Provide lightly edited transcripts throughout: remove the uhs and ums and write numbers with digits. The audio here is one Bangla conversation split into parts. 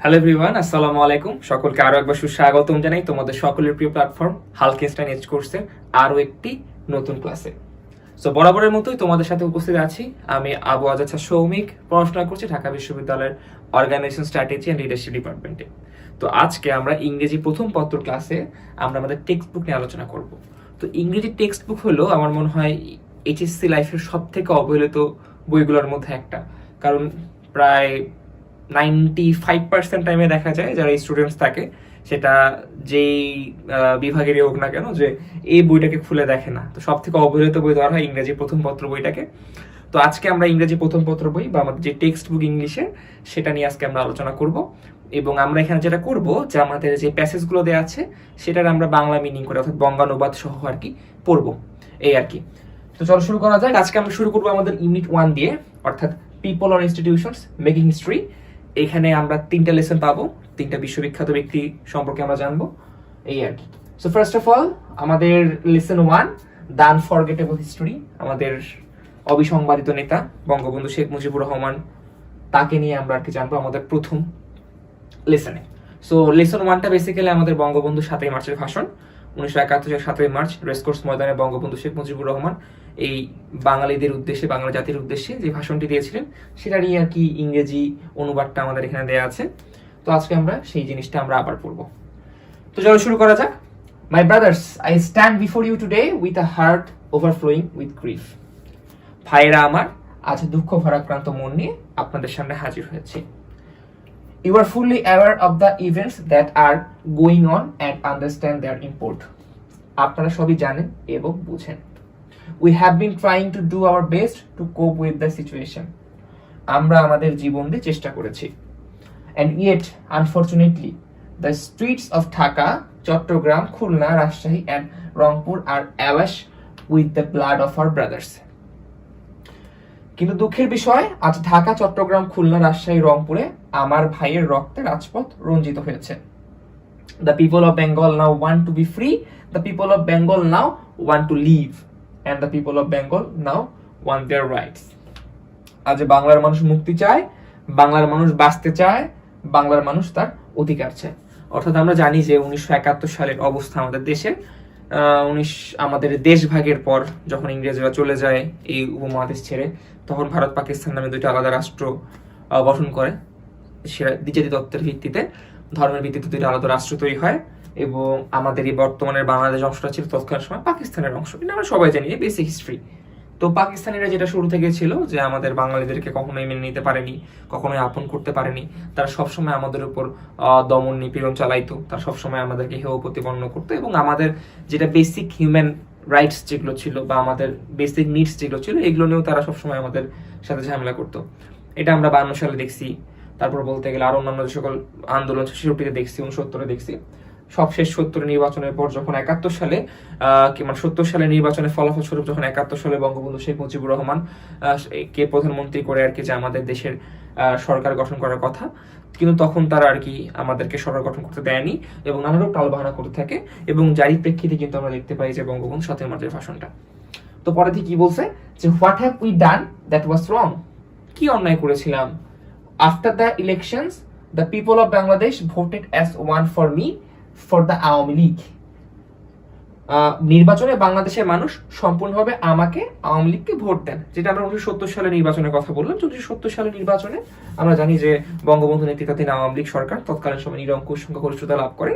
হ্যালো এভরিওয়ান, আসসালামু আলাইকুম। সকলকে আরো একবার সুস্বাগতম জানাই তোমাদের সকলের প্রিয় প্ল্যাটফর্ম হালকেনস্টাইন এজ কোর্সের আরো একটি নতুন ক্লাসে। সো বরাবরের মতোই তোমাদের সাথে উপস্থিত আছি আমি আবু আজাদ সৌমিক, পড়াশোনা করছি ঢাকা বিশ্ববিদ্যালয়ের অর্গানাইজেশন স্ট্র্যাটেজি অ্যান্ড লিডারশিপ ডিপার্টমেন্টে। তো আজকে আমরা ইংরেজি প্রথম পত্র ক্লাসে আমরা আমাদের টেক্সট বুক নিয়ে আলোচনা করব। তো ইংরেজি টেক্সট বুক হলো আমার মনে হয় এইচএসসি লাইফের সব থেকে অবহেলিত বইগুলোর মধ্যে একটা, কারণ প্রায় 95% টাইমে দেখা যায় যারা স্টুডেন্টস থাকে সেটা যেই বিভাগেরই হোক না কেন যে এই বইটাকে খুলে দেখে না। তো সব থেকে অবহেলিত বই ধরা হয় ইংরেজি প্রথম পত্র বইটাকে। তো আজকে আমরা ইংরেজি প্রথম পত্র বই বা আমাদের যে টেক্সট বুক ইংলিশে সেটা নিয়ে আজকে আমরা আলোচনা করব। এবং আমরা এখানে যেটা করব যে আমাদের যে প্যাসেজগুলো দেওয়া আছে সেটার আমরা বাংলা মিনিং করে অর্থাৎ বঙ্গানুবাদ সহ আর কি পড়বো, এই আর কি। তো চলো শুরু করা যাক। আজকে আমরা শুরু করবো আমাদের ইউনিট 1 দিয়ে, অর্থাৎ people or institutions making history. এখানে আমরা 3টা লেসন পাবো, 3টা বিশ্ববিখ্যাত ব্যক্তি সম্পর্কে আমরা জানবো, এই আর কি। সো ফার্স্ট অফ অল আমাদের লেসন 1, দ্য আনফরগেটেবল হিস্টরি। আমাদের অবিসংবাদিত নেতা বঙ্গবন্ধু শেখ মুজিবুর রহমান, তাকে নিয়ে আমরা আর কি জানবো আমাদের প্রথম লেসনে। সো লেসন 1টা বেসিক্যালি আমাদের বঙ্গবন্ধু 7ই মার্চের ভাষণ। 1971 সালের 7ই মার্চ রেসকোর্স ময়দানে বঙ্গবন্ধু শেখ মুজিবুর রহমান এই বাঙালিদের উদ্দেশ্যে, বাংলা জাতির উদ্দেশ্যে যে ভাষণটি দিয়েছিলেন সেটা নিয়ে আর কি ইংরেজি অনুবাদটা আমাদের এখানে দেওয়া আছে। তো আজকে আমরা সেই জিনিসটা আমরা আবার পড়বো। তো চলো শুরু করা যাক। My brothers, I stand before you today with a heart overflowing with grief. ভাইয়েরা আমার, আজ দুঃখ ভারাক্রান্ত মন নিয়ে আপনাদের সামনে হাজির হয়েছে। You are fully aware of the events that are going on and understand their import. আপনারা সবই জানেন এবং বুঝেন। We have been trying to do our best to cope with the situation. আমরা আমাদের জীবন দিয়ে চেষ্টা করেছি। And yet, unfortunately, the streets of Dhaka, Chattogram, Khulna, Rajshahi and Rangpur are awash with the blood of our brothers. কিন্তু দুঃখের বিষয়, আজ ঢাকা, চট্টগ্রাম, খুলনা, রাজশাহী, রংপুরে আমার ভাইয়ের রক্তে রাজপথ রঞ্জিত হয়েছে। The people of Bengal now want to be free. The people of Bengal now want to live. And the people of Bengal now want their rights. আজ বাংলার মানুষ মুক্তি চায়, বাংলার মানুষ বাঁচতে চায়, বাংলার মানুষ তার অধিকার চায়। অর্থাৎ আমরা জানি যে 1971 সালের অবস্থা আমাদের দেশে, আমাদের দেশভাগের পর যখন ইংরেজরা চলে যায় এই উপমহাদেশ ছেড়ে, তখন ভারত পাকিস্তান নামে দুইটা আলাদা রাষ্ট্র গঠন করে। সেটা দ্বিজাতি তত্ত্বের ভিত্তিতে, ধর্মের ভিত্তিতে দুইটা আলাদা রাষ্ট্র তৈরি হয়। এবং আমাদের এই বর্তমানের বাংলাদেশ অংশটা ছিল তৎকালীন সময় পাকিস্তানের অংশ, কিন্তু আমরা সবাই জানি বেসিক হিস্ট্রি। তো পাকিস্তানিরা যেটা শুরু থেকে ছিল যে আমাদের বাঙালিদেরকে কখনোই মেনে নিতে পারেনি, কখনোই আপন করতে পারেনি। তারা সবসময় আমাদের উপর দমন নিপীড়ন চালাইতো, তারা সবসময় আমাদেরকে হেয় প্রতিপন্ন করতো এবং আমাদের যেটা বেসিক হিউম্যান রাইটস যেগুলো ছিল বা আমাদের বেসিক নিডস যেগুলো ছিল এগুলো নিয়েও তারা সবসময় আমাদের সাথে ঝামেলা করতো। এটা আমরা 52 সালে দেখছি, তারপর বলতে গেলে আরো অন্যান্য যে সকল আন্দোলন 66-তে দেখছি, 69-এ দেখছি। সবশেষ 70 নির্বাচনের পর যখন 71 সালে 70 সালে নির্বাচনের ফলাফল স্বরূপ যখন 71 সালে বঙ্গবন্ধু শেখ মুজিবুর রহমান কে প্রধানমন্ত্রী করে আর কি যে আমাদের দেশের সরকার গঠন করার কথা, কিন্তু তখন তারা আর কি আমাদেরকে সরকার গঠন করতে দেয়নি এবং নানারূপ টালবাহানা করতে থাকে। এবং যারই প্রেক্ষিতে কিন্তু আমরা দেখতে পাই যে বঙ্গবন্ধু 7ই মার্চের ভাষণটা। তো পরে থেকে কি বলছে যে what have we done that was wrong. কি অন্যায় করেছিলাম? After the elections the people of Bangladesh voted as one for me for the Awami League. নির্বাচনে বাংলাদেশের মানুষ সম্পূর্ণভাবে আমাকে, আওয়ামী লীগকে ভোট দেন। যেটা আমরা 1970 সালে নির্বাচনের কথা বললাম। 1970 সালে নির্বাচনে আমরা জানি যে বঙ্গবন্ধু নেতৃত্বাধীন আওয়ামী লীগ সরকার তৎকালীন সময় নিরঙ্কুশ সংখ্যাগরিষ্ঠতা লাভ করে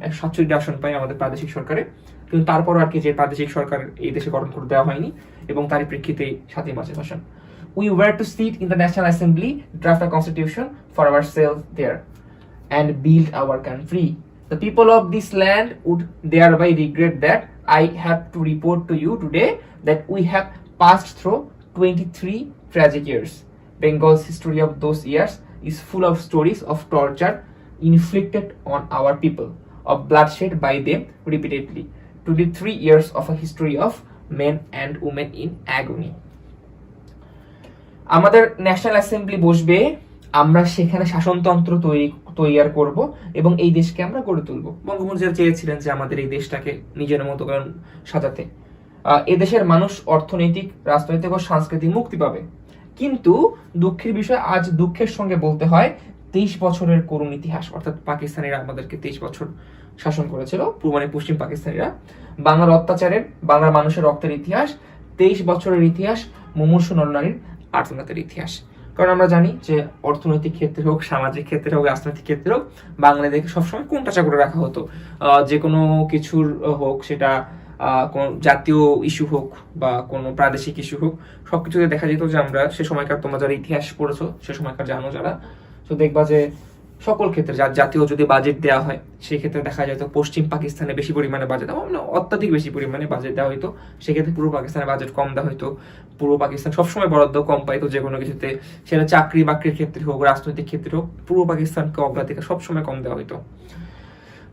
147 আসন পায় আমাদের প্রাদেশিক সরকারে। কিন্তু তারপর আর কি যে প্রাদেশিক সরকার এই দেশে গঠন করে দেওয়া হয়নি এবং তারই প্রেক্ষিতে 7ই মার্চের ভাষণ। We were to sit in the National Assembly, draft a constitution for ourselves there, and build our country. The people of this land would thereby regret that I have to report to you today that we have passed through 23 tragic years. Bengal's history of those years is full of stories of torture inflicted on our people, of bloodshed by them repeatedly. 23 years of a history of men and women in agony. আমাদের ন্যাশনাল অ্যাসেম্বলি বসবে, আমরা সেখানে শাসনতন্ত্র তৈরি করব এবং এই দেশকে আমরা গড়ে তুলব। বঙ্গবন্ধু চেয়েছিলেন যে আমাদের এই দেশটাকে নিজের মতো করে সাজাতে। এদেশের মানুষ অর্থনৈতিক, রাজনৈতিক ও সাংস্কৃতিক মুক্তি পাবে। কিন্তু দুঃখের বিষয়, আজ দুঃখের সঙ্গে বলতে হয় 23 বছরের করুণ ইতিহাস, অর্থাৎ পাকিস্তানিরা আমাদেরকে 23 বছর শাসন করেছিল, মানে পশ্চিম পাকিস্তানিরা। বাংলার অত্যাচারের, বাংলার মানুষের রক্তের ইতিহাস, 23 বছরের ইতিহাস, মুমূর্ষু নরনারীর আর্তনাদের ইতিহাস। কারণ আমরা জানি যে অর্থনৈতিক ক্ষেত্রে হোক, সামাজিক ক্ষেত্রে হোক, রাজনৈতিক ক্ষেত্রে হোক, বাংলাদেশকে সবসময় কোণঠাসা করে রাখা হতো। যে কোনো কিছুর হোক, সেটা কোন জাতীয় ইস্যু হোক বা কোনো প্রাদেশিক ইস্যু হোক, সবকিছুতে দেখা যেত যে আমরা সে সময়কার, তোমরা যারা ইতিহাস পড়েছো সে সময়কার জানো যারা, তো দেখবা যে সকল ক্ষেত্রে জাতীয় যদি বাজেট দেওয়া হয় সেই ক্ষেত্রে দেখা যেত পশ্চিম পাকিস্তানে বেশি পরিমাণে বাজেট দেওয়া, মানে অত্যাধিক বেশি পরিমাণে বাজেট দেওয়া হইতো। সেক্ষেত্রে পূর্ব পাকিস্তানে বাজেট কম দেওয়া হইতো। পূর্ব পাকিস্তান সবসময় বরাদ্দ কম পাইতো যে কোনো কিছুতে, সেটা চাকরি বাকরির ক্ষেত্রে হোক, রাজনৈতিক ক্ষেত্রে হোক, পূর্ব পাকিস্তানকে অগ্রাধিকার সবসময় কম দেওয়া হইতো।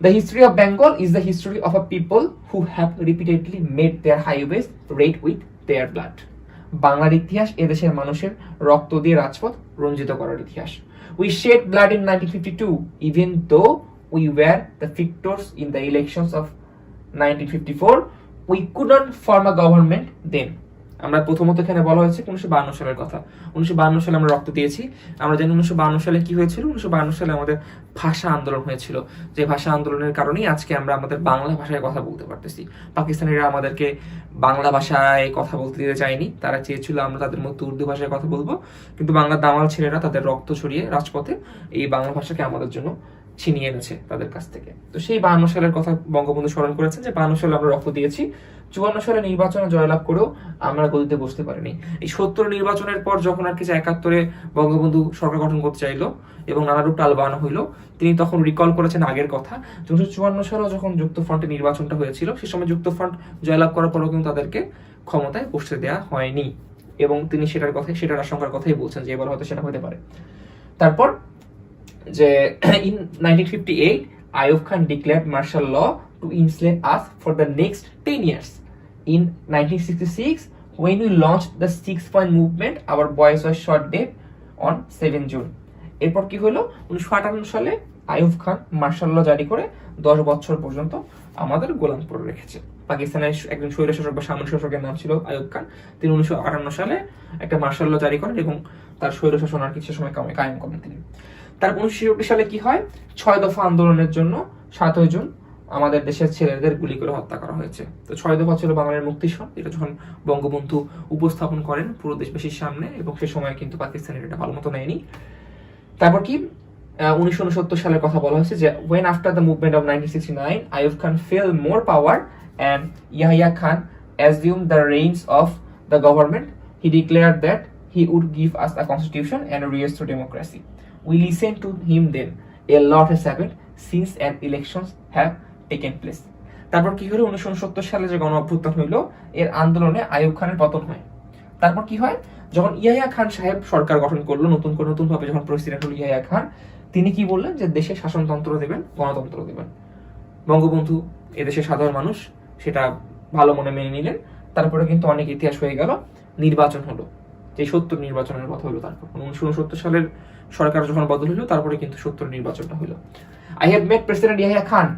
The history of Bengal is the history of a people who have repeatedly made their highways red with their blood. বাংলার ইতিহাস এদেশের মানুষের রক্ত দিয়ে রাজপথ রঞ্জিত করার ইতিহাস। We shed blood in 1952, even though we were the victors in the elections of 1954. We couldn't form a government then. আমরা প্রথমত এখানে বলা হয়েছে 1952 সালের কথা। 1952 সালে আমরা রক্ত দিয়েছি। আমরা জানি 1952 সালে কি হয়েছিল। 1952 সালে আমাদের ভাষা আন্দোলন হয়েছিল, যে ভাষা আন্দোলনের কারণেই আজকে আমরা আমাদের বাংলা ভাষায় কথা বলতে পারতেছি। পাকিস্তানিরা আমাদেরকে বাংলা ভাষায় কথা বলতে দিতে চায়নি, তারা চেয়েছিল আমরা তাদের মধ্যে উর্দু ভাষায় কথা বলবো, কিন্তু বাংলার দামাল ছেলেরা তাদের রক্ত ছড়িয়ে রাজপথে এই বাংলা ভাষাকে আমাদের জন্য ছিনিয়ে এনেছে তাদের কাছ থেকে। তো সেই 52 সালের কথা বঙ্গবন্ধু স্মরণ করেছেন যে 52 সালে আমরা রক্ত দিয়েছি। 54 সালে নির্বাচনে জয়লাভ করেও আমরা গদিতে বসতে পারিনি। এই 70 নির্বাচনের পর যখন আর কি 71-এ বঙ্গবন্ধু সরকার গঠন করতে চাইলো এবং নানা রূপ টাল বানানো হইলো, তিনি তখন রিকল করেছেন আগের কথা। 1954 সালেও যখন যুক্তফ্রন্টের নির্বাচনটা হয়েছিল, সে সময় যুক্তফ্রন্ট জয়লাভ করার পরেও কিন্তু তাদেরকে ক্ষমতায় বসতে দেওয়া হয়নি, এবং তিনি সেটার আশঙ্কার কথাই বলছেন যে এবার হয়তো সেটা হতে পারে। তারপর যে in 1958 Ayub Khan declared martial law to enslave us for the next 10 years. In 1966, when we launched the 6-point movement, our boys were shot dead on 7 June. এরপর কি হলো, 1958 সালে আইয়ুব খান মার্শাল ল জারি করে 10 বছর পর্যন্ত আমাদের গোলাম করে রেখেছে। পাকিস্তানের একজন স্বৈরশাসক বা সামরিক শাসকের নাম ছিল আইয়ুব খান। তিনি 1958 সালে একটা মার্শাল ল জারি করেন এবং তার স্বৈরশাসন আর কিছু সময় কায়েম করেন তিনি। তারপর 1966 সালে কি হয়, 6 দফা আন্দোলনের জন্য 7 জুন আমাদের দেশের ছেলেদের গুলি করে হত্যা করা হয়েছে। তো 6 দফা ছিল বাঙালির মুক্তির সন, এটা যখন বঙ্গবন্ধু উপস্থাপন করেন পুরো দেশবাসীর সামনে, এবং সে সময় কিন্তু পাকিস্তানের এটা ভালো মতো নেয়নি। তারপর কি 1969 সালের কথা বলা হয়েছে যে when after the movement of 1969 Ayub Khan fell more power and Yahya Khan assumed the reins of the government, he declared that he would give us a constitution and restore democracy. We listened to him then. A lot has happened since and elections have taken place. তারপর কি হলো, 1969 সালে যে গণ অভ্যুত্থান হইলো, এর আন্দোলনে আইয়ুব খানের পতন হয়। তারপর কি হয়, যখন ইয়াহিয়া খান সাহেব সরকার গঠন করলো, নতুন ভাবে যখন প্রেসিডেন্ট হলো ইয়াহিয়া খান, তিনি কি বললেন যে দেশে শাসনতন্ত্র দেবেন, গণতন্ত্র দেবেন। বঙ্গবন্ধু এদেশের সাধারণ মানুষ সেটা ভালো মনে মেনে নিলেন। তারপরে কিন্তু অনেক ইতিহাস হয়ে গেল, নির্বাচন হলো, যে 70 নির্বাচনের কথা হলো। তারপর 1969 সালের সরকার যখন বদল হলো, তারপরে কিন্তু 70 নির্বাচনটা হলো। I have met President Yahya Khan.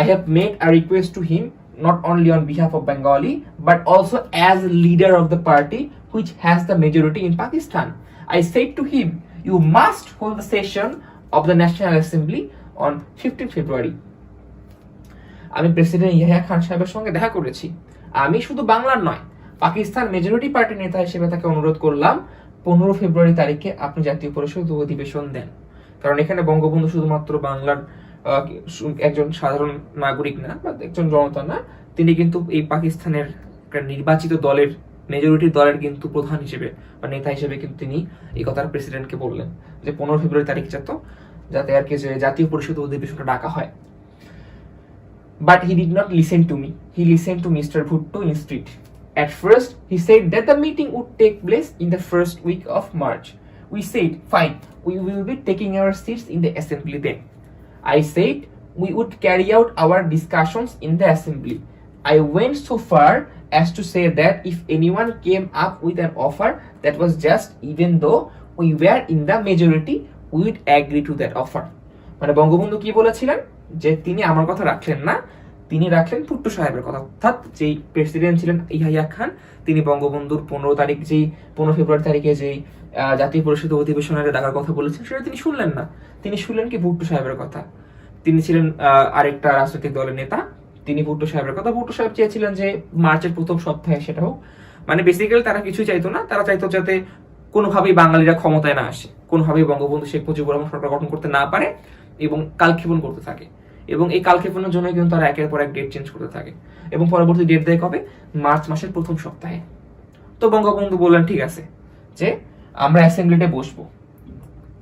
I have made a request to him not only on behalf of Bengali but also as leader of the party which has the majority in Pakistan. I said to him, you must hold the session of the National Assembly on 15 February. আমি প্রেসিডেন্ট ইয়াহিয়া খান সাহেবের সঙ্গে দেখা করেছি। আমি শুধু বাংলার নয়, পাকিস্তান মেজরিটি পার্টির নেতা হিসেবে তাকে অনুরোধ করলাম 15 ফেব্রুয়ারি তারিখে আপনি জাতীয় পরিষদ অধিবেশন দেন। কারণ এখানে বঙ্গবন্ধু শুধুমাত্র বাংলার একজন সাধারণ নাগরিক না বা একজন জনতা না, তিনি কিন্তু এই পাকিস্তানের নির্বাচিত দলের মেজরিটি দলের কিন্তু প্রধান হিসেবে বা নেতা হিসেবে কিন্তু তিনি এই কথার প্রেসিডেন্টকে বললেন যে 15 ফেব্রুয়ারি তারিখ যাতে আর কি যে জাতীয় পরিষদ অধিবেশনটা ডাকা হয়। But he did not listen to me. He listened to Mr. Bhutto instead. At first, he said that the meeting would take place in the first week of March. We said, fine, we will be taking our seats in the assembly then. I said we would carry out our discussions in the assembly. I went so far as to say that if anyone came up with an offer that was just, even though we were in the majority, we would agree to that offer. মানে বঙ্গবন্ধু কি বলেছিলেন যে তিনি আমার কথা রাখলেন না, তিনি রাখলেন ভুট্টো সাহেবের কথা। অর্থাৎ যেই প্রেসিডেন্ট ছিলেন ইয়াহিয়া খান, তিনি বঙ্গবন্ধুর 15 ফেব্রুয়ারি তারিখে যেই জাতীয় পরিষদের অধিবেশনে ডাকার কথা বলেছেন, সেটা তিনি শুনলেন না। তিনি শুনলেন কি ভুট্টো সাহেবের কথা। তিনি ছিলেন আরেকটা রাজনৈতিক দলের নেতা, তিনি ভুট্টো সাহেবের কথা, ভুট্টো সাহেব চেয়েছিলেন যে মার্চের প্রথম সপ্তাহে সেটা হোক। মানে বেসিক্যালি তারা কিছুই চাইতো না, তারা চাইতো যাতে কোনোভাবেই বাঙালিরা ক্ষমতায় না আসে, কোনোভাবেই বঙ্গবন্ধু শেখ মুজিবুর রহমান সরকার গঠন করতে না পারে এবং কালক্ষেপণ করতে থাকে। এবং এই কালক্ষেপণের জন্য কিন্তু তারা একের পর এক ডেট চেঞ্জ করতে থাকে এবং পরবর্তী ডেট দেয় কবে, মার্চ মাসের প্রথম সপ্তাহে। তো বঙ্গবন্ধু বললেন ঠিক আছে যে আমরা অ্যাসেম্বলিতে বসবো।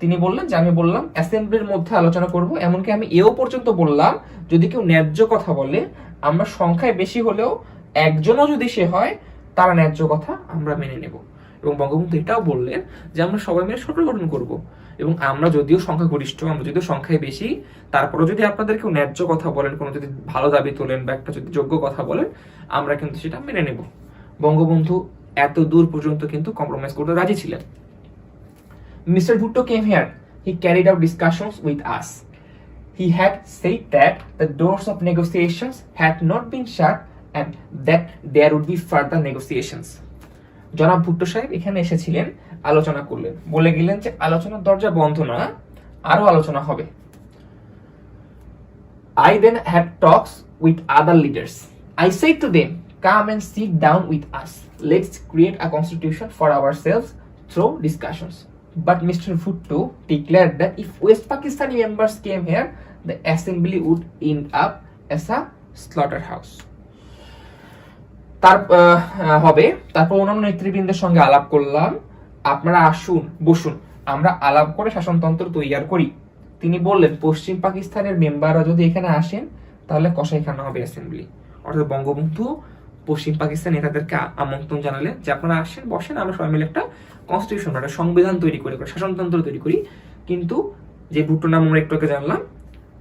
তিনি বললেন যে আমি বললাম অ্যাসেম্বলির মধ্যে আলোচনা করব, এমনকি আমি এও পর্যন্ত বললাম যদি কেউ ন্যায্য কথা বলে আমরা সংখ্যায় বেশি হলেও একজনও যদি সে হয় তার ন্যায্য কথা আমরা মেনে নেব। এবং বঙ্গবন্ধু এটাও বললেন যে আমরা সবাই মিলে সরকার গঠন করব এবং আমরা যদিও সংখ্যাগরিষ্ঠ, আমরা যদিও সংখ্যায় বেশি, তারপরেও যদি আপনাদের কেউ ন্যায্য কথা বলেন, কোনো যদি ভালো দাবি তোলেন বা একটা যদি যোগ্য কথা বলেন, আমরা কিন্তু সেটা মেনে নেব। বঙ্গবন্ধু এত দূর পর্যন্ত কিন্তু কম্প্রোমাইজ করতে রাজি ছিলেন। Mr. Bhutto came here. He carried out discussions with us. He had said that the doors of negotiations had not been shut and that there would be further negotiations. জনাব ভুট্টো সাহেব এখানে এসেছিলেন, আলোচনা করলেন, বলে গেলেন যে আলোচনার দরজা বন্ধ না, আরো আলোচনা হবে। I then had talks with other leaders. I said to them, come and sit down with us. Let's create a constitution for ourselves through discussions. But Mr. Bhutto declared that if West Pakistani members came here, the assembly would end up as a slaughterhouse. তারপর অন্যান্য নেতৃবৃন্দের সঙ্গে আলাপ করলাম, আপনারা আসুন, বসুন, আমরা আলাপ করে শাসনতন্ত্র তৈরি করি। তিনি বললেন পশ্চিম পাকিস্তানের মেম্বাররা যদি এখানে আসেন তাহলে কসাইখানা হবে অ্যাসেম্বলি। অর্থাৎ বঙ্গবন্ধু পশ্চিম পাকিস্তান নেতাদেরকে আমন্ত্রণ জানালেন যে আপনারা আসেন, বসেন, আমরা সবাই মিলে একটা কনস্টিটিউশন, একটা সংবিধান তৈরি করে শাসনতন্ত্র তৈরি করি। কিন্তু যে ভুট্টো নাম আমরা একটু আগে জানলাম,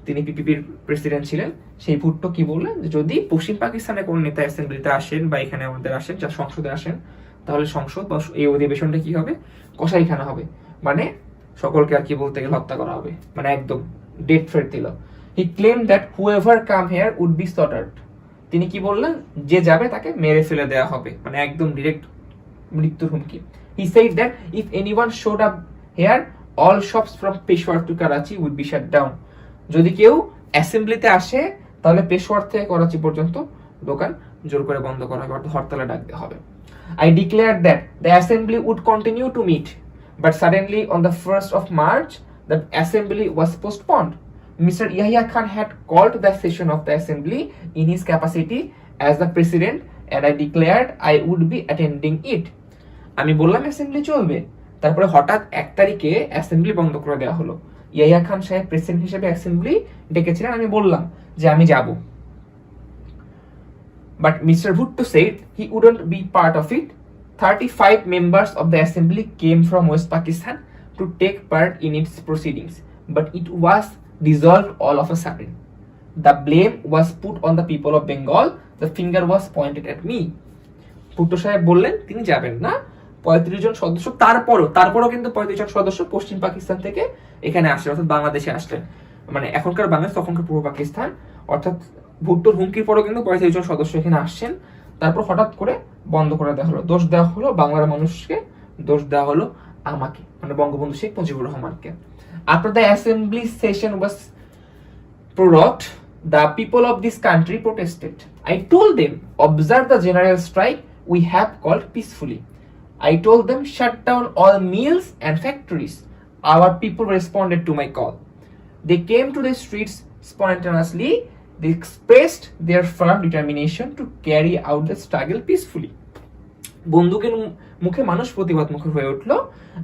তিনি পিপিপির প্রেসিডেন্ট ছিলেন, সেই ভুট্টো কি বললেন যে যদি পশ্চিম পাকিস্তানের কোন নেতা অ্যাসেম্বলিতে আসেন বা এখানে আমাদের আসেন, যা সংসদে আসেন, তাহলে সংসদ বা এই অধিবেশনটা কি হবে, কসাইখানা হবে। মানে সকলকে আর কি বলতে গেলে হত্যা করা হবে, মানে একদম ডেট থ্রেট দিল। He claim that whoever come here would be slaughtered. তিনি কি বললেন, যে যাবে তাকে মেরে ফেলে দেওয়া হবে, মানে একদম ডিরেক্ট মৃত্যুর হুমকি। He said that if anyone showed up here, all shops from Peshawar to Karachi would be shut down. যদি কেউ অ্যাসেম্বলিতে আসে তাহলে পেশোয়ার থেকে করাচি পর্যন্ত দোকান জোর করে বন্ধ করা হবে, অর্থাৎ হরতালে ডাক দেওয়া হবে। I declared that the assembly would continue to meet, but suddenly on the 1st of March, the assembly was postponed. Mr. Yahya Khan had called the session of the assembly in his capacity as the president and I declared I would be attending it. আমি বললাম অ্যাসেম্বলি চলবে, তারপরে হঠাৎ 1 তারিখে অ্যাসেম্বলি বন্ধ করে দেওয়া হলো। ইয়াহিয়া খান সাহেব প্রেসিডেন্ট হিসেবে অ্যাসেম্বলি ডেকেছিলেন, আমি বললাম যে আমি যাব। But Mr. Bhutto said he wouldn't be part of it. 35 members of the assembly came from West Pakistan to take part in its proceedings, but it was dissolved all of a sudden. The blame was put on the people of Bengal. The finger was pointed at me. Bhutto সাহেব বললেন তিনি যাবেন না। 35 জন সদস্য, তারপরও কিন্তু 35 জন সদস্য পশ্চিম পাকিস্তান থেকে এখানে আসলেন, অর্থাৎ বাংলাদেশে আসলেন। মানে এখনকার বাংলাদেশ, তখনকার পূর্ব পাকিস্তান। অর্থাৎ ভুট্টোর হুমকির পরও কিন্তু 35 জন সদস্য এখানে আসছেন। তারপর হঠাৎ করে বন্ধ করে দেওয়া হলো। দোষ দেওয়া হলো বাংলার মানুষকে, দোষ দেওয়া হলো আমাকে, মানে বঙ্গবন্ধু শেখ মুজিবুর রহমানকে। After the assembly session was prorogued, the people of this country protested. I told them, observe the general strike we have called peacefully. I told them, shut down all mills and factories. Our people responded to my call. They came to the streets spontaneously. They expressed their firm determination to carry out the struggle peacefully. বন্দুকের মুখে মানুষ প্রতিবাদ মুখর হয়ে উঠলো।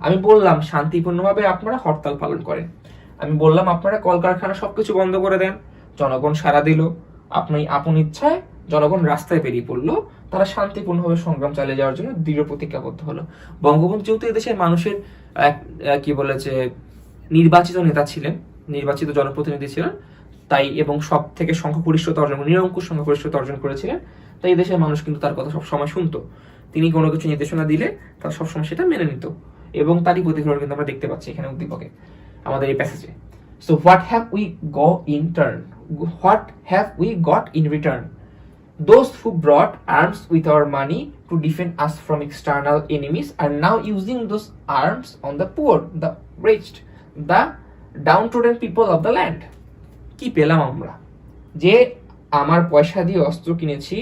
আমি বললাম শান্তিপূর্ণভাবে আপনারা হরতাল পালন করেন। আমি বললাম আপনারা কলকারখানা সবকিছু বন্ধ করে দেন। জনগণ সাড়া দিল। আপন ইচ্ছায় জনগণ রাস্তায় বেরিয়ে পড়লো। তারা শান্তিপূর্ণভাবে সংগ্রাম চালিয়ে যাওয়ার জন্য দৃঢ় প্রতিজ্ঞাবদ্ধ হলো। বঙ্গবন্ধু যেহেতু এদেশের মানুষের কি বলে যে নির্বাচিত নেতা ছিলেন, নির্বাচিত জনপ্রতিনিধি ছিলেন, তাই এবং সব থেকে সংখ্যাগরিষ্ঠতা অর্জন, নিরঙ্কুশ সংখ্যাগরিষ্ঠতা অর্জন করেছিলেন, তাই দেশের মানুষ কিন্তু তার কথা সবসময় শুনতো। তিনি কোনো কিছু নির্দেশনা দিলে তারা সবসময় সেটা মেনে নিত এবং তারই প্রতিফলন কিন্তু আমরা দেখতে পাচ্ছি এখানে উদ্দীপকে, আমাদের এই প্যাসেজে। So what have we got in return? Those who brought arms with our money to defend us from external enemies are now using those arms on the poor, the wretched, the downtrodden people of the land. কি পেলাম আমরা? যে আমার পয়সা দিয়ে অস্ত্র কিনেছি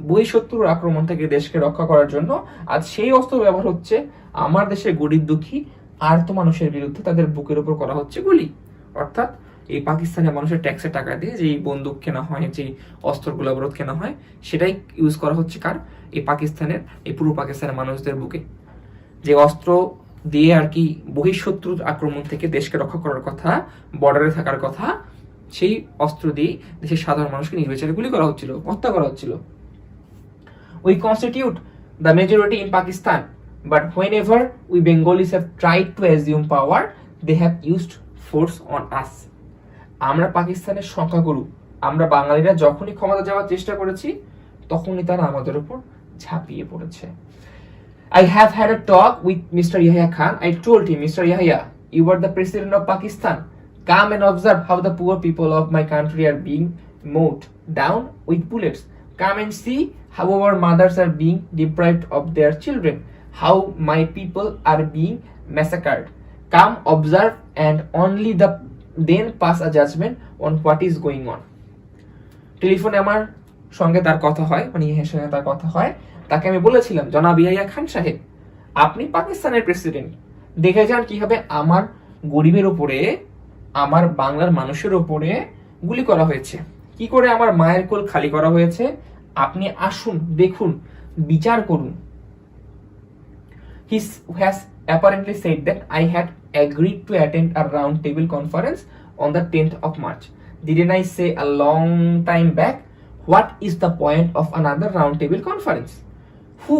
বহিঃশত্রুর আক্রমণ থেকে দেশকে রক্ষা করার জন্য, আজ সেই অস্ত্র ব্যবহার হচ্ছে আমার দেশের গরিব দুঃখী আর্ত মানুষের বিরুদ্ধে, তাদের বুকের উপর করা হচ্ছে গুলি। অর্থাৎ এই পাকিস্তানের মানুষের ট্যাক্সের টাকা দিয়ে যে বন্দুক কেনা হয়, যে অস্ত্রগুলো অবরোধ কেনা হয়, সেটাই ইউজ করা হচ্ছে কার? এই পাকিস্তানের, এই পূর্ব পাকিস্তানের মানুষদের বুকে। যে অস্ত্র দিয়ে আর কি বহিঃশত্রুর আক্রমণ থেকে দেশকে রক্ষা করার কথা, বর্ডারে থাকার কথা, সেই অস্ত্র দিয়ে দেশের সাধারণ মানুষকে নির্বিচারে গুলি করা হচ্ছিল, হত্যা করা হচ্ছিল। We constitute the majority in Pakistan, but whenever we Bengalis have tried to assume power, they have used force on us. আমরা পাকিস্তানের সংখ্যাগুরু, আমরা বাঙালিরা যখনই ক্ষমতা যাওয়ার চেষ্টা করেছি তখনই তারা আমাদের উপর ঝাঁপিয়ে পড়েছে। I have had a talk with Mr. Yahya Khan. I told him, Mr. Yahya, you are the president of Pakistan. Come and observe how the poor people of my country are being mowed down with bullets. Come and see how our mothers are being deprived of their children, how my people are being massacred. Come observe and only then pass a judgment on what is going on. টেলিফোনে আমার সঙ্গে তার কথা হয়, মানে ইহার সঙ্গে তার কথা হয়। তাকে আমি বলেছিলাম, জনাব ইয়াহিয়া খান সাহেব, আপনি পাকিস্তানের প্রেসিডেন্ট, দেখে যান কিভাবে আমার গরিবের উপরে, আমার বাংলার মানুষের উপরে গুলি করা হয়েছে, কি করে আমার মায়ের কোল খালি করা হয়েছে। আপনি আসুন, দেখুন, বিচার করুন। He has apparently said that I had agreed to attend a round table conference on the 10th of March. Didn't I say a long time back, what is the point of another round table conference? Who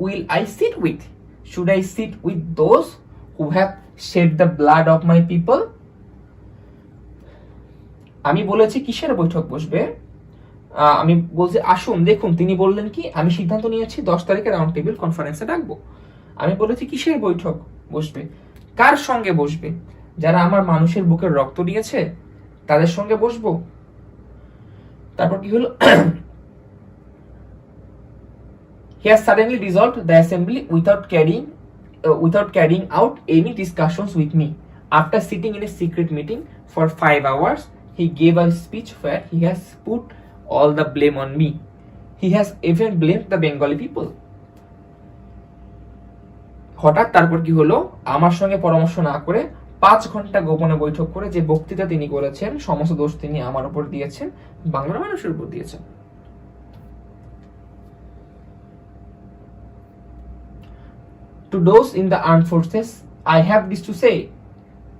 will I sit with? Should I sit with those who have shed the blood of my people? আমি বলেছি কিসের বৈঠক বসবে, আমি বলছি আসুন দেখুন। তিনি বললেন কি, আমি সিদ্ধান্ত নিয়েছি 10 তারিখে রাউন্ড টেবিল কনফারেন্সে ডাকবো। আমি বলেছি কিসের বৈঠক বসবে, কার সঙ্গে বসবে? যারা আমার মানুষের বুকের রক্ত দিয়েছে তাদের সঙ্গে বসবো। তারপর কি হলো, he has suddenly dissolved the assembly without carrying out any discussions with me. After sitting in a secret meeting for 5 hours, he gave a speech where he has put all the blame on me. He has even blamed the Bengali people. হঠাৎ তারপর কি হলো, আমার সঙ্গে পরামর্শ না করে 5 ঘন্টা গোপনে বৈঠক করে যে বক্তৃতা তিনি করেছেন, সমস্ত দোষ তিনি আমার উপর দিয়েছেন, বাংলার মানুষের উপর দিয়েছেন। To those in the armed forces, I have this to say,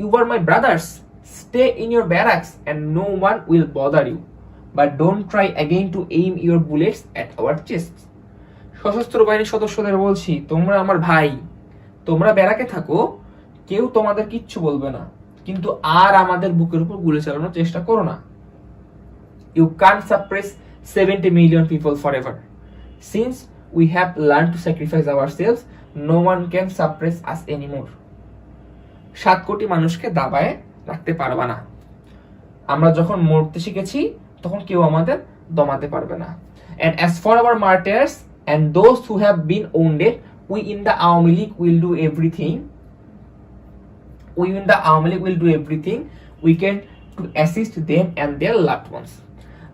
you are my brothers. Stay in your barracks and no one will bother you. But don't try again to aim your bullets at our chests. সশস্ত্র বাহিনীর সদস্যদের বলছি, তোমরা আমার ভাই, তোমরা ব্যারাকে থাকো, কেউ তোমাদের কিচ্ছু বলবে না, কিন্তু আর আমাদের বুকের উপর গুলি চালানোর চেষ্টা করো না। You can't suppress 70 million people forever. Since we have learned to sacrifice ourselves, no one can suppress us anymore. 7 কোটি মানুষকে দাবায় রাখতে পারবে না। আমরা যখন মরতে শিখেছি তখন কেউ আমাদের দমাতে পারবে না। And as for our martyrs and those who have been wounded, we in the Awami League will do everything. We can to assist them and their loved ones.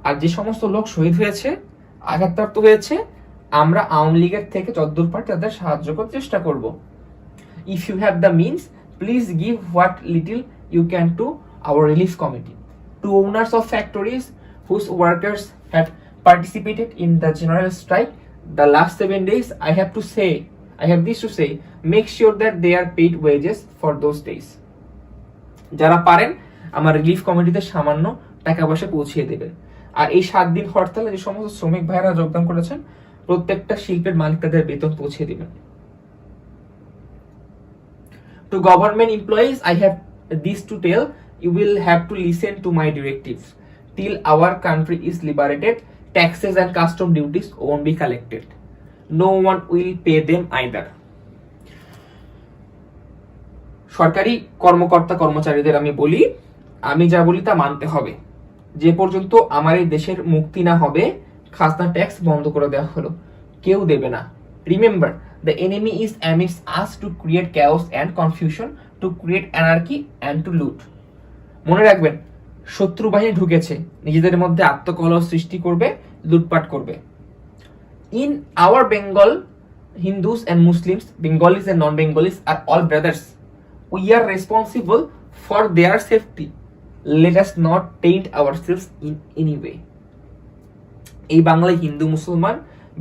আর যে সমস্ত লোক শহীদ হয়েছে, আঘাতপ্রাপ্ত হয়েছে, আমরা আওয়ামী লীগের থেকে যতদূর পারি তাদের সাহায্য করার চেষ্টা করব। If you have the means, please give what little you can to our relief committee. To owners of factories whose workers have participated in the general strike the last 7 days, I have this to say, make sure that they are paid wages for those days. যারা পারেন আমার রিলিফ কমিটিতে সামান্য টাকা পয়সা পৌঁছিয়ে দেবেন। আর এই 7 দিন হরতালে যে সমস্ত শ্রমিক ভাইরা যোগদান করেছেন, প্রত্যেকটা শিল্পের মালিক তাদের বেতন পৌঁছিয়ে দিবেন। To government employees, I have this to tell, you will have to listen to my directives. Till our country is liberated, taxes and custom duties won't be collected. No one will pay them either. সরকারি কর্মকর্তা কর্মচারীদের আমি বলি, আমি যা বলি তা মানতে হবে। যে পর্যন্ত আমার এই দেশের মুক্তি না হবে খাজনা ট্যাক্স বন্ধ করে দেওয়া হলো, কেউ দেবে না। Remember, the enemy is amidst us to create chaos and confusion, to create anarchy and to loot. মনে রাখবেন, শত্রু বাহিনী ঢুকেছে, নিজেদের মধ্যে আত্মকলহ সৃষ্টি করবে, লুটপাট করবে। In our Bengal, Hindus and Muslims, Bengalis and non-Bengalis are all brothers. We are responsible for their safety. Let us not taint ourselves in any way. এই বাংলায় হিন্দু মুসলমান,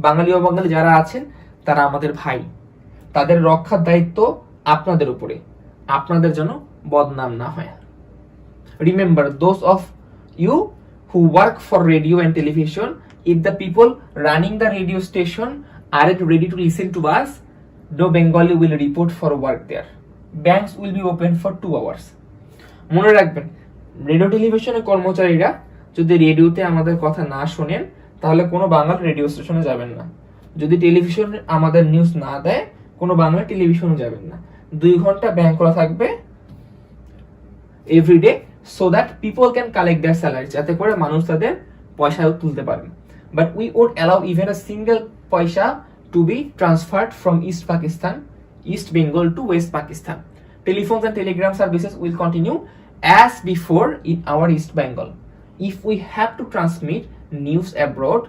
বাঙালি অবাঙালি যারা আছেন তারা আমাদের ভাই, তাদের রক্ষার দায়িত্ব আপনাদের উপরে, আপনাদের যেন বদনাম না হয়। Remember, those of you who work for radio and television, if the people running the radio station aren't ready to listen to us, no Bengali will report for work there. Banks will be open for 2 hours. মনে রাখবেন, রেডিও টেলিভিশনের কর্মচারীরা যদি রেডিওতে আমাদের কথা না শোনেন তাহলে কোনো বাংলা রেডিও স্টেশনে যাবেন না। যদি টেলিভিশন আমাদের নিউজ না দেয়, কোনো বাংলা টেলিভিশনে যাবেন না। 2 ঘন্টা ব্যাংক খোলা থাকবে everyday, so that people can collect their salary, যাতে করে মানুষ তাদের পয়সা তুলতে পারেন। But we won't allow even a single paisa to be transferred from East Pakistan, East Bengal to West Pakistan. Telephones and telegram services will continue as before in our East Bengal. If we have to transmit news abroad,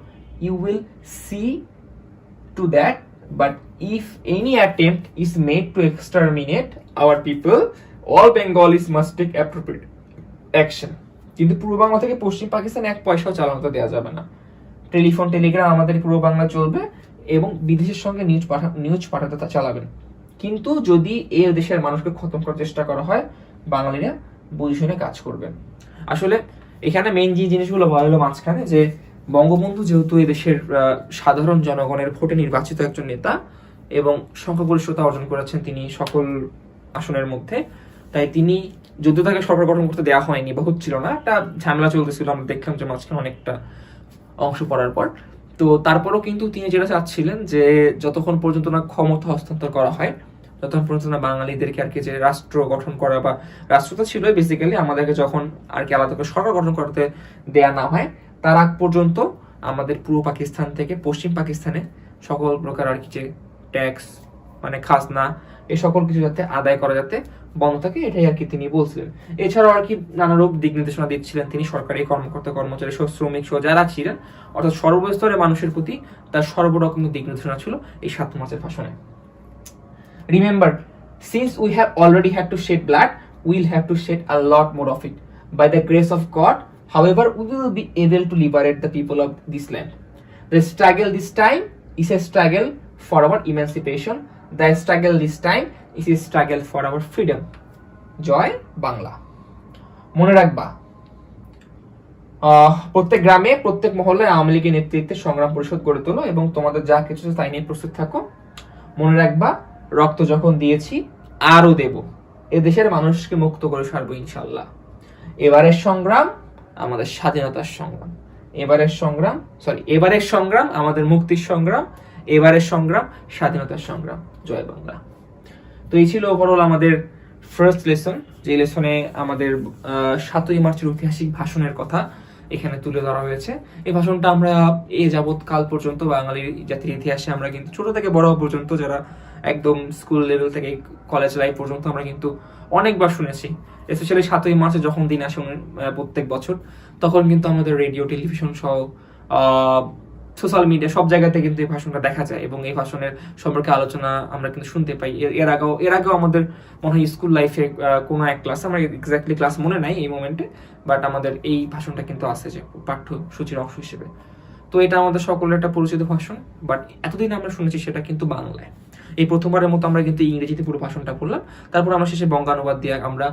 you will see to that. But if any attempt is made to exterminate our people, all Bengalis must take appropriate action. কিন্তু পূর্ব বাংলা থেকে পশ্চিম পাকিস্তান এক পয়সাও চালানো দেওয়া যাবে না। টেলিফোন টেলিগ্রাম আমাদের পূর্ব বাংলা চলবে এবং বিদেশের সঙ্গে নিউজ পাঠাতে চালাবেন। কিন্তু যদি এই দেশের মানুষকে খতম করার চেষ্টা করা হয়, বাঙালিরা বুঝে শুনে কাজ করবেন। আসলে এখানে মেইন যে জিনিসগুলো বলা হলো মাঝখানে, যে বঙ্গবন্ধু যেহেতু এই দেশের সাধারণ জনগণের ভোটে নির্বাচিত একজন নেতা এবং সংখ্যাগরিষ্ঠতা অর্জন করেছেন তিনি সকল আসনের মধ্যে, তাই তিনি যদিও তাকে সরকার গঠন করতে দেওয়া হয়নি বা হচ্ছিল না, একটা ঝামেলা চলতেছিল, আমরা দেখলাম যে মাঝখানে অনেকটা অংশ পড়ার পর। তো তারপরেও কিন্তু তিনি যেটা চাচ্ছিলেন যে যতক্ষণ পর্যন্ত না ক্ষমতা হস্তান্তর করা হয়, যতক্ষণ পর্যন্ত না বাঙালিদেরকে আর কি যে রাষ্ট্র গঠন করা, বা রাষ্ট্রটা ছিলই বেসিক্যালি, আমাদেরকে যখন আর কি আলাদা করে সরকার গঠন করতে দেয়া না হয়, তার আগ পর্যন্ত আমাদের পূর্ব পাকিস্তান থেকে পশ্চিম পাকিস্তানে সকল প্রকার আর কি যে ট্যাক্স মানে খাজনা এই সকল কিছু যাতে আদায় করা যাতে বন্ধ থাকে, এটাই আর কি তিনি বলছিলেন। এছাড়াও আর কি নানারূপ দিক নির্দেশনা দিচ্ছিলেন তিনি সরকারি কর্মকর্তা কর্মচারী শ্রমিক সহ যারা ছিলেন, অর্থাৎ সর্বস্তরের মানুষের প্রতি তার সর্বরকমের দিক নির্দেশনা ছিল এই 7 মার্চের ভাষণে। Remember, since we have already had to shed blood, we'll have to shed a lot more of it. By the grace of God, however, we will be able to liberate the people of this land. The struggle this time is a struggle for our emancipation. The struggle this time is a struggle for our freedom. জয় বাংলা। মনে রাখবা, প্রত্যেক গ্রামে প্রত্যেক মহল্লায় আওয়ামী লীগের নেতৃত্বে সংগ্রাম পরিষদ গড়ে তোলো এবং তোমাদের যা কিছু তাই নিয়ে প্রস্তুত থাকো। মনে রাখবা, রক্ত যখন দিয়েছি আরো দেব, এদেশের মানুষকে মুক্ত করে ছাড়বো ইনশাল্লাহ। এবারের সংগ্রাম আমাদের স্বাধীনতার সংগ্রাম, এবারের সংগ্রাম আমাদের মুক্তির সংগ্রাম, এবারের সংগ্রাম স্বাধীনতার সংগ্রাম। জয় বাংলা। তো এই ছিল ওভারঅল আমাদের ফার্স্ট লেসন, যে লেসনে আমাদের 7ই মার্চের ঐতিহাসিক ভাষণের কথা এখানে তুলে ধরা হয়েছে। এই ভাষণটা আমরা এই যাবৎ কাল পর্যন্ত বাঙালি জাতির ইতিহাসে আমরা কিন্তু ছোট থেকে বড় পর্যন্ত যারা একদম স্কুল লেভেল থেকে কলেজ লাইফ পর্যন্ত আমরা কিন্তু অনেকবার শুনেছি। স্পেশালি 7ই মার্চে যখন দিন আসে প্রত্যেক বছর, তখন কিন্তু আমাদের রেডিও টেলিভিশন সহ সোশ্যাল মিডিয়া সব জায়গাতে কিন্তু এই ভাষণটা দেখা যায় এবং এই ভাষণের সম্পর্কে আলোচনা আমরা কিন্তু শুনতে পাই। এর আগেও আমাদের মনে হয় স্কুল লাইফে কোনো এক ক্লাস, আমার এক্স্যাক্টলি ক্লাস মনে নাই এই মোমেন্টে, বাট আমাদের এই ভাষণটা কিন্তু আছে যে পাঠ্যসূচির অংশ হিসেবে। তো এটা আমাদের সকলের একটা পরিচিত ভাষণ, বাট এতদিন আমরা শুনেছি সেটা কিন্তু বাংলায়। এই প্রথমবারের মতো আমরা কিন্তু ইংরেজিতে পুরো ভাষণটা পড়লাম, তারপর আমরা শেষে বঙ্গানুবাদ দিয়ে আমরা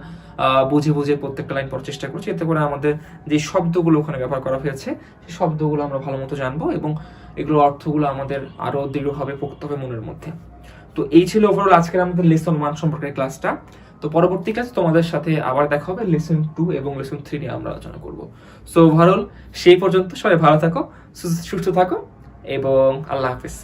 বুঝে বুঝে প্রত্যেকটা লাইন পড়ার চেষ্টা করছি, এতে করে আমাদের যে শব্দগুলো ওখানে ব্যবহার করা হয়েছে সেই শব্দগুলো আমরা ভালো মতো জানবো এবং এগুলোর অর্থগুলো আমাদের আরো দৃঢ়ভাবে পোক্ত হবে মনের মধ্যে। তো এই ছিল ওভারঅল আজকের আমাদের লেসন 1 সম্পর্কে ক্লাসটা। তো পরবর্তী ক্লাস তোমাদের সাথে আবার দেখা হবে লেসন 2 এবং লেসন 3 নিয়ে আমরা আলোচনা করব। সো ওভারঅল সেই পর্যন্ত সবাই ভালো থাকো, সুস্থ থাকো এবং আল্লাহ হাফেজ।